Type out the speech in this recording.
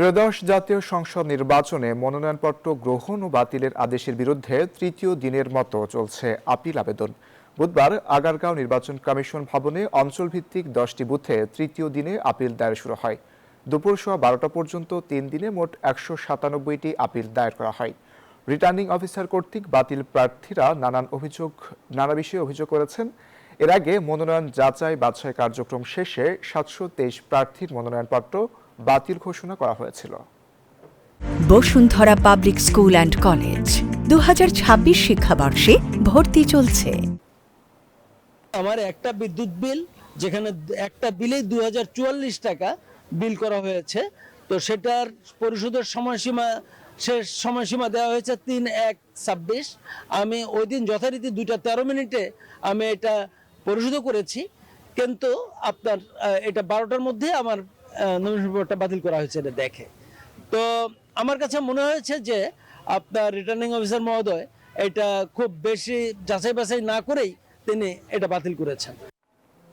ত্রয়োদশ জাতীয় সংসদ নির্বাচনে মনোনয়নপত্র গ্রহণ ও বাতিলের আদেশের বিরুদ্ধে তৃতীয় দিনের মতো চলছে আপিল আবেদন। বুধবার আগারগাঁও নির্বাচন কমিশন ভবনে অঞ্চলভিত্তিক 10টি বুথে তৃতীয় দিনে আপিল দায়ের শুরু হয়। দুপুর 12টা পর্যন্ত 3 দিনে মোট 197টি আপিল দায়ের করা হয়। রিটার্নিং অফিসার কর্তৃক বাতিল প্রার্থীরা নানা বিষয়ে অভিযোগ করেছেন। এর আগে মনোনয়ন যাচাই বাছাই কার্যক্রম শেষে 723 প্রার্থীর মনোনয়নপত্র বাতিল ঘোষণা করা হয়েছিল। Bashundhara public school and college 2026 শিক্ষাবর্ষে ভর্তি চলছে। আমার একটা বিদ্যুৎ বিল, যেখানে একটা বিলেই 2044 টাকা বিল করা হয়েছে, তো সেটার পরিশোধের সময়সীমা দেওয়া হয়েছে 3/1/26। আমি ওই দিন যথারীতি 2টা 13 মিনিটে আমি এটা পরিশোধ করেছি, কিন্তু আপনার এটা 12টার মধ্যে আমার নমিনেশন পেপারটা বাতিল করা হয়েছে এটা দেখে। তো আমার কাছে মনে হয়েছে যে আপনার রিটার্নিং অফিসার মহোদয় এটা খুব বেশি যাচাই বাছাই না করেই তিনি এটা বাতিল করেছেন।